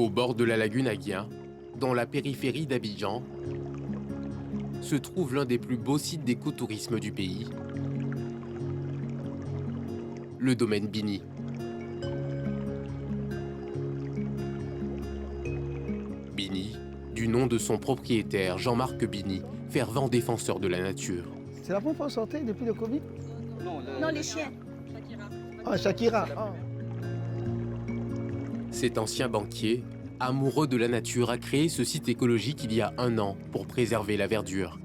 Au bord de la lagune Aguien, dans la périphérie d'Abidjan, se trouve l'un des plus beaux sites d'écotourisme du pays, le domaine Bini. Bini, du nom de son propriétaire Jean-Marc Bini, fervent défenseur de la nature. C'est la première fois sortie depuis le Covid? Non, les chiens. Ah, Shakira. Ah. Cet ancien banquier, amoureux de la nature, a créé ce site écologique il y a 1 an pour préserver la verdure.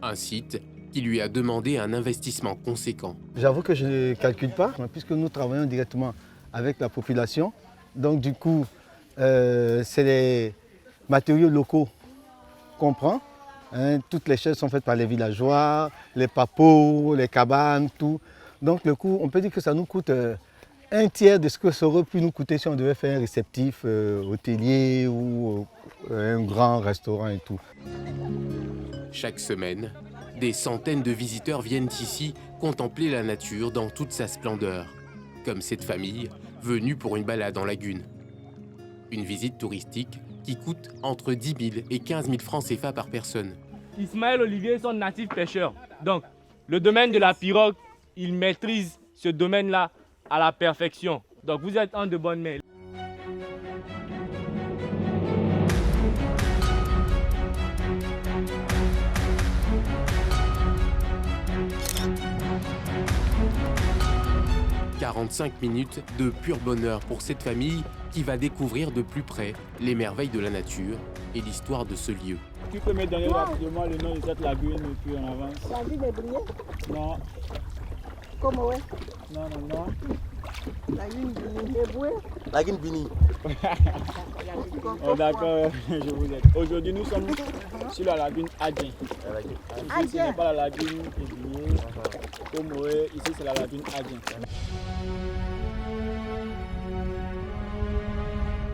Un site qui lui a demandé un investissement conséquent. J'avoue que je ne calcule pas, puisque nous travaillons directement avec la population. Donc du coup, c'est les matériaux locaux qu'on prend. Hein, toutes les chaises sont faites par les villageois, les papeaux, les cabanes, tout. Donc le coût, on peut dire que ça nous coûte un tiers de ce que ça aurait pu nous coûter si on devait faire un réceptif hôtelier ou un grand restaurant et tout. Chaque semaine, des centaines de visiteurs viennent ici contempler la nature dans toute sa splendeur, comme cette famille venue pour une balade en lagune. Une visite touristique qui coûte entre 10 000 et 15 000 francs CFA par personne. Ismaël Olivier sont natifs pêcheurs. Donc, le domaine de la pirogue, il maîtrise ce domaine-là à la perfection. Donc, vous êtes en de bonnes mains. « 45 minutes de pur bonheur pour cette famille qui va découvrir de plus près les merveilles de la nature et l'histoire de ce lieu. » Tu peux me donner rapidement le nom de cette lagune et puis on avance. La ville est brillée. Non, Comment ouais? non. La ville est bouée. Lagune Bini. Oh, d'accord, je vous aide. Aujourd'hui, nous sommes sur la lagune Adjien. Ici, ce n'est pas la lagune Eboué, Komoé, ici c'est la lagune Adjien.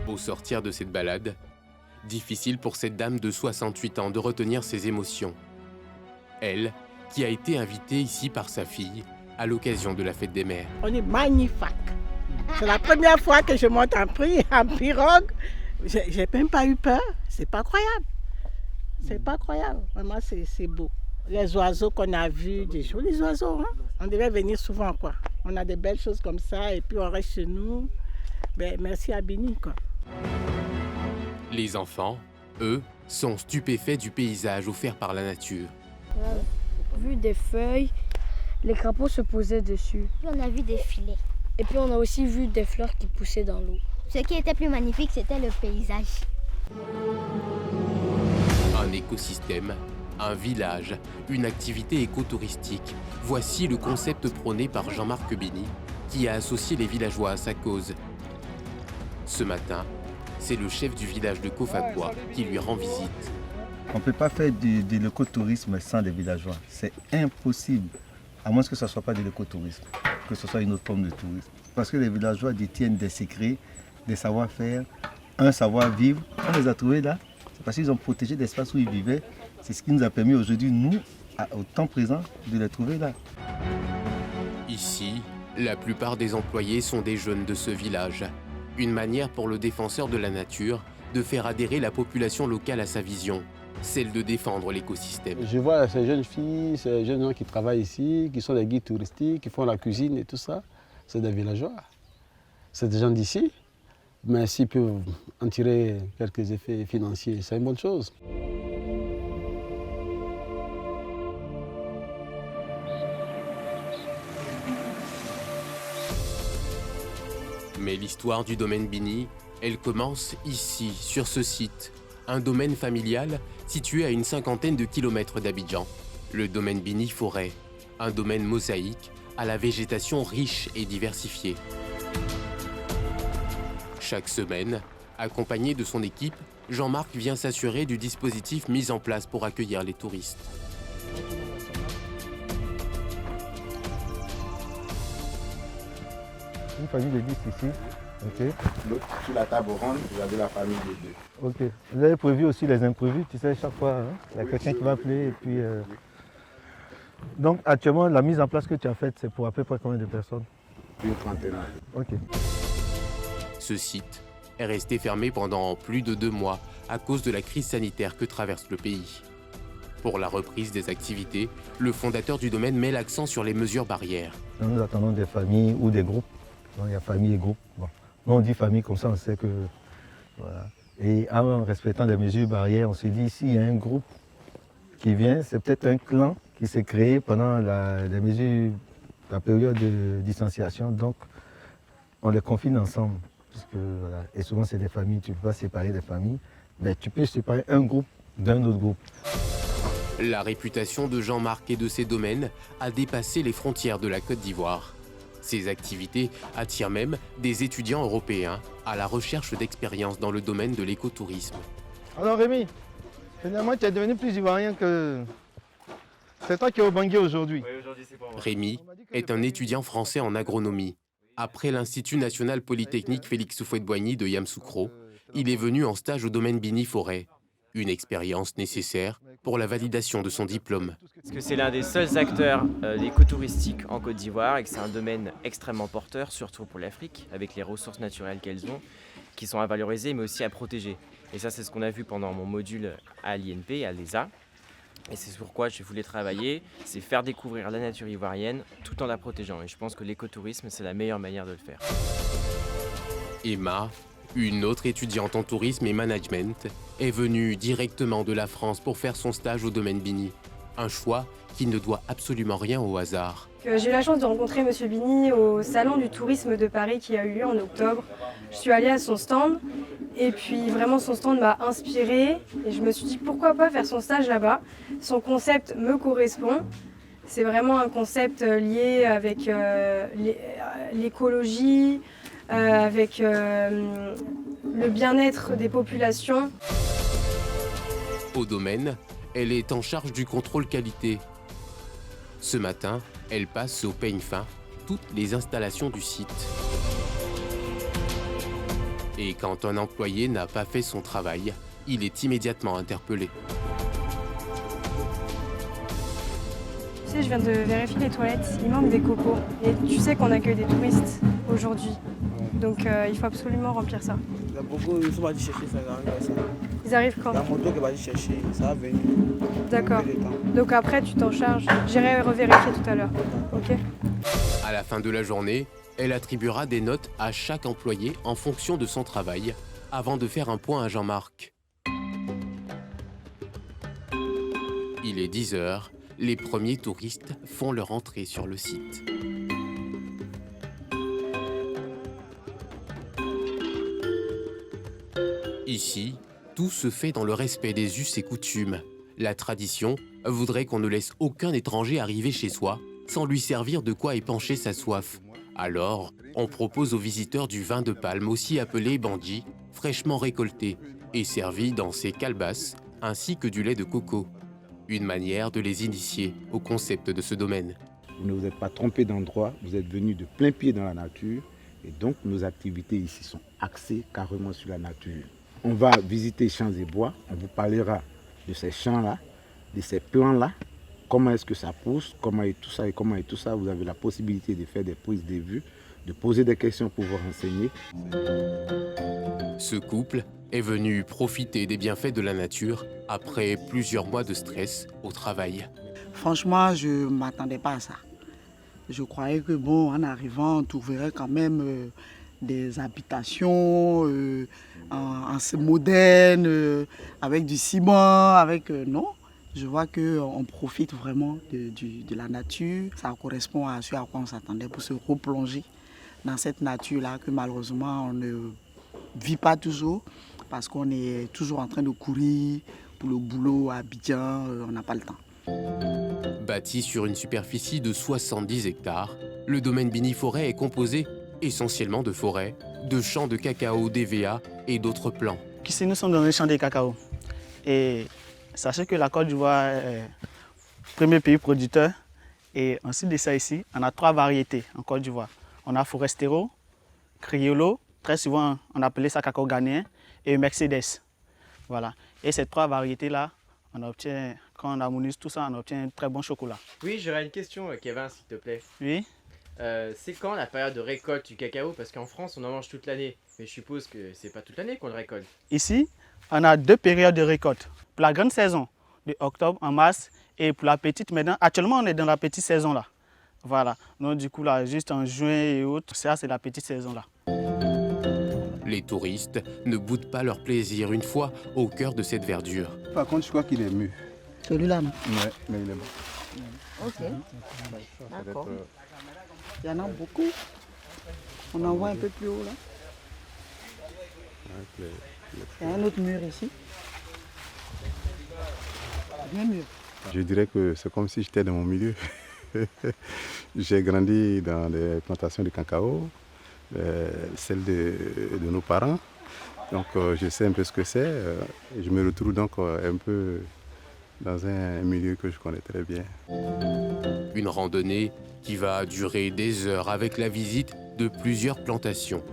Au sortir de cette balade, difficile pour cette dame de 68 ans de retenir ses émotions. Elle, qui a été invitée ici par sa fille à l'occasion de la fête des mères. On est magnifique. C'est la première fois que je monte en pirogue. J'ai même pas eu peur. C'est pas croyable. C'est pas croyable. Vraiment, c'est beau. Les oiseaux qu'on a vus, des jolis oiseaux. Hein? On devait venir souvent, quoi. On a des belles choses comme ça et puis on reste chez nous. Ben, merci à Bini, quoi. Les enfants, eux, sont stupéfaits du paysage offert par la nature. Vu des feuilles, les crapauds se posaient dessus. Puis on a vu des filets. Et puis on a aussi vu des fleurs qui poussaient dans l'eau. Ce qui était plus magnifique, c'était le paysage. Un écosystème, un village, une activité écotouristique. Voici le concept prôné par Jean-Marc Bini, qui a associé les villageois à sa cause. Ce matin, c'est le chef du village de Kofakwa qui lui rend visite. On ne peut pas faire de l'écotourisme sans les villageois. C'est impossible, à moins que ce ne soit pas de l'écotourisme, que ce soit une autre forme de tourisme. Parce que les villageois détiennent des secrets, des savoir-faire, un savoir-vivre. On les a trouvés là, c'est parce qu'ils ont protégé l'espace où ils vivaient. C'est ce qui nous a permis aujourd'hui, nous, au temps présent, de les trouver là. Ici, la plupart des employés sont des jeunes de ce village. Une manière pour le défenseur de la nature de faire adhérer la population locale à sa vision, celle de défendre l'écosystème. Je vois ces jeunes filles, ces jeunes gens qui travaillent ici, qui sont des guides touristiques, qui font la cuisine et tout ça. C'est des villageois. C'est des gens d'ici. Mais s'ils peuvent en tirer quelques effets financiers, c'est une bonne chose. Mais l'histoire du domaine Bini, elle commence ici, sur ce site. Un domaine familial situé à une 50aine de kilomètres d'Abidjan. Le domaine Bini Forêt, un domaine mosaïque à la végétation riche et diversifiée. Chaque semaine, accompagné de son équipe, Jean-Marc vient s'assurer du dispositif mis en place pour accueillir les touristes. Une famille de 10 ici. Ok. Sur la table ronde, vous avez la famille de 2. Ok. Vous avez prévu aussi les imprévus, tu sais, chaque fois, hein? Il y a quelqu'un qui va appeler et puis... Donc actuellement, la mise en place que tu as faite, c'est pour à peu près combien de personnes? Une trentaine. Ok. Ce site, est resté fermé pendant plus de 2 mois à cause de la crise sanitaire que traverse le pays. Pour la reprise des activités, le fondateur du domaine met l'accent sur les mesures barrières. Nous attendons des familles ou des groupes. Donc, il y a famille et groupe. Bon. Nous, on dit famille comme ça, on sait que... Voilà. Et en respectant les mesures barrières, on se dit, s'il y a un groupe qui vient, c'est peut-être un clan qui s'est créé pendant la période de distanciation. Donc, on les confine ensemble. Puisque, voilà. Et souvent, c'est des familles, tu ne peux pas séparer des familles, mais tu peux séparer un groupe d'un autre groupe. La réputation de Jean-Marc et de ses domaines a dépassé les frontières de la Côte d'Ivoire. Ces activités attirent même des étudiants européens à la recherche d'expériences dans le domaine de l'écotourisme. Alors Rémi, finalement tu es devenu plus ivoirien que... C'est toi qui es au Bangui aujourd'hui. Oui, aujourd'hui c'est pour moi. Rémi est un étudiant français en agronomie. Après l'Institut national polytechnique Félix Houphouët-Boigny de Yamoussoukro, il est venu en stage au domaine Bini Forêt. Une expérience nécessaire pour la validation de son diplôme. Parce que c'est l'un des seuls acteurs d'écotouristique en Côte d'Ivoire et que c'est un domaine extrêmement porteur, surtout pour l'Afrique, avec les ressources naturelles qu'elles ont, qui sont à valoriser mais aussi à protéger. Et ça, c'est ce qu'on a vu pendant mon module à l'INP, à l'ESA. Et c'est sur quoi je voulais travailler, c'est faire découvrir la nature ivoirienne tout en la protégeant. Et je pense que l'écotourisme, c'est la meilleure manière de le faire. Emma, une autre étudiante en tourisme et management, est venue directement de la France pour faire son stage au domaine Bini. Un choix qui ne doit absolument rien au hasard. J'ai eu la chance de rencontrer M. Bini au Salon du tourisme de Paris qui a eu lieu en octobre. Je suis allée à son stand et puis vraiment son stand m'a inspirée et je me suis dit pourquoi pas faire son stage là-bas. Son concept me correspond. C'est vraiment un concept lié avec l'écologie, avec le bien-être des populations. Au domaine, elle est en charge du contrôle qualité. Ce matin, elle passe au peigne fin toutes les installations du site. Et quand un employé n'a pas fait son travail, il est immédiatement interpellé. Tu sais, je viens de vérifier les toilettes, il manque des cocos. Et tu sais qu'on accueille des touristes aujourd'hui. Donc il faut absolument remplir ça. Il y a beaucoup, ils sont allés chercher ça, ils arrivent à ça. Ils arrivent quand? La moto qui va aller chercher, ça va venir. D'accord. Donc après tu t'en charges. J'irai revérifier tout à l'heure. Ok. À la fin de la journée, elle attribuera des notes à chaque employé en fonction de son travail, avant de faire un point à Jean-Marc. Il est 10 h, les premiers touristes font leur entrée sur le site. Ici, tout se fait dans le respect des us et coutumes. La tradition voudrait qu'on ne laisse aucun étranger arriver chez soi sans lui servir de quoi épancher sa soif. Alors, on propose aux visiteurs du vin de palme, aussi appelé bandji, fraîchement récolté et servi dans ces calebasses, ainsi que du lait de coco. Une manière de les initier au concept de ce domaine. Vous ne vous êtes pas trompé d'endroit, vous êtes venu de plein pied dans la nature et donc nos activités ici sont axées carrément sur la nature. On va visiter champs et bois, on vous parlera de ces champs-là, de ces plants-là, comment est-ce que ça pousse, comment est tout ça et comment est tout ça. Vous avez la possibilité de faire des prises de vue, de poser des questions pour vous renseigner. Ce couple est venu profiter des bienfaits de la nature après plusieurs mois de stress au travail. Franchement, je ne m'attendais pas à ça. Je croyais que bon, en arrivant, on trouverait quand même des habitations assez modernes, avec du ciment, avec... non, je vois qu'on profite vraiment de la nature. Ça correspond à ce à quoi on s'attendait pour se replonger dans cette nature-là que malheureusement on ne vit pas toujours parce qu'on est toujours en train de courir pour le boulot à Abidjan, on n'a pas le temps. Bâti sur une superficie de 70 hectares, le domaine Bini Forêt est composé essentiellement de forêts, de champs de cacao, d'EVA et d'autres plants. Ici, nous sommes dans un champ de cacao. Et sachez que la Côte d'Ivoire est le premier pays producteur. Et ensuite de ça ici, on a 3 variétés en Côte d'Ivoire. On a Forestero, Criollo, très souvent on appelait ça cacao ghanéen, et Mercedes. Voilà. Et ces 3 variétés-là, on obtient, quand on harmonise tout ça, on obtient un très bon chocolat. Oui, j'aurais une question, Kevin, s'il te plaît. Oui. C'est quand la période de récolte du cacao? Parce qu'en France, on en mange toute l'année. Mais je suppose que c'est pas toute l'année qu'on le récolte. Ici, on a 2 périodes de récolte. Pour la grande saison, de octobre en mars, et pour la petite, maintenant, actuellement, on est dans la petite saison là. Voilà. Donc du coup, là, juste en juin et autres, ça, c'est la petite saison là. Les touristes ne boudent pas leur plaisir une fois au cœur de cette verdure. Par contre, je crois qu'il est mûr. Celui-là. Ouais, mais il est bon. Ok. D'accord. Il y en a beaucoup. On en voit un peu plus haut là. Il y a un autre mur ici. Bien mûr. Je dirais que c'est comme si j'étais dans mon milieu. J'ai grandi dans des plantations de cacao, celles de nos parents. Donc je sais un peu ce que c'est. Je me retrouve donc un peu dans un milieu que je connais très bien. Une randonnée qui va durer des heures avec la visite de plusieurs plantations.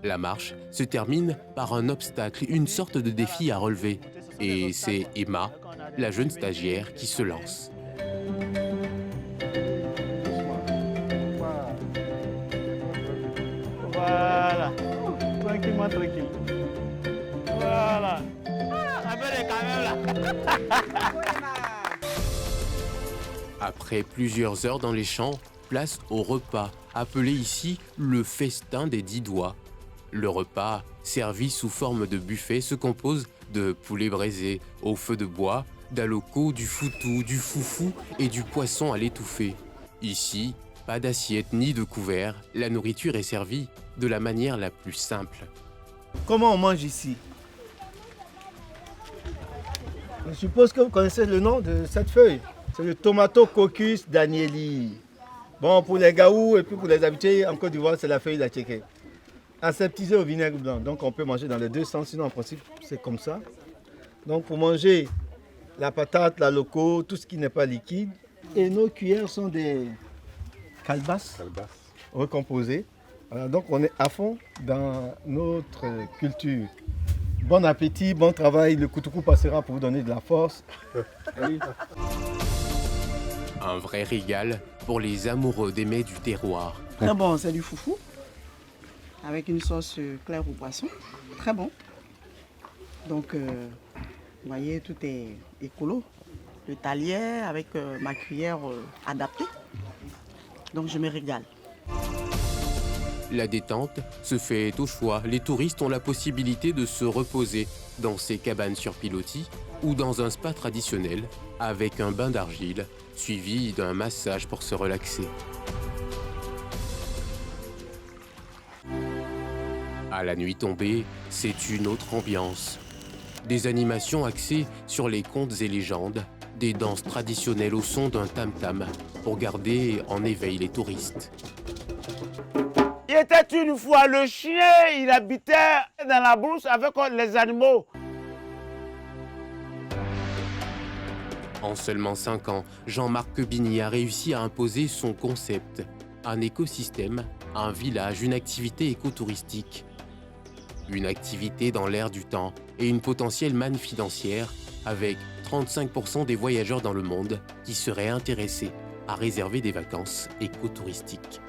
La marche se termine par un obstacle, une sorte de défi à relever. Et c'est Emma, la jeune stagiaire, qui se lance. Voilà. Tranquillement, tranquille. Voilà. Ah, quand même là. Après plusieurs heures dans les champs, place au repas, appelé ici le festin des 10 doigts. Le repas, servi sous forme de buffet, se compose de poulet braisé au feu de bois, d'aloko, du foutou, du foufou et du poisson à l'étouffée. Ici, pas d'assiette ni de couvert, la nourriture est servie de la manière la plus simple. Comment on mange ici? Je suppose que vous connaissez le nom de cette feuille. C'est le Tomatococcus danieli. Bon, pour les Gaou et puis pour les habitués en Côte d'Ivoire, c'est la feuille d'attiéké. Aseptisée au vinaigre blanc. Donc on peut manger dans les deux sens, sinon en principe c'est comme ça. Donc pour manger la patate, la loco, tout ce qui n'est pas liquide. Et nos cuillères sont des calebasses recomposées. Voilà, donc on est à fond dans notre culture. Bon appétit, bon travail, le koutoukou passera pour vous donner de la force. Un vrai régal pour les amoureux des mets du terroir. Très bon, c'est du foufou avec une sauce claire au poisson. Très bon. Donc, vous voyez, tout est écolo. Le talier avec ma cuillère adaptée. Donc, je me régale. La détente se fait au choix. Les touristes ont la possibilité de se reposer dans ces cabanes sur pilotis ou dans un spa traditionnel avec un bain d'argile suivi d'un massage pour se relaxer. À la nuit tombée, c'est une autre ambiance. Des animations axées sur les contes et légendes, des danses traditionnelles au son d'un tam-tam pour garder en éveil les touristes. Il était une fois le chien, il habitait dans la brousse avec les animaux. En seulement 5 ans, Jean-Marc Bigny a réussi à imposer son concept. Un écosystème, un village, une activité écotouristique. Une activité dans l'air du temps et une potentielle manne financière avec 35% des voyageurs dans le monde qui seraient intéressés à réserver des vacances écotouristiques.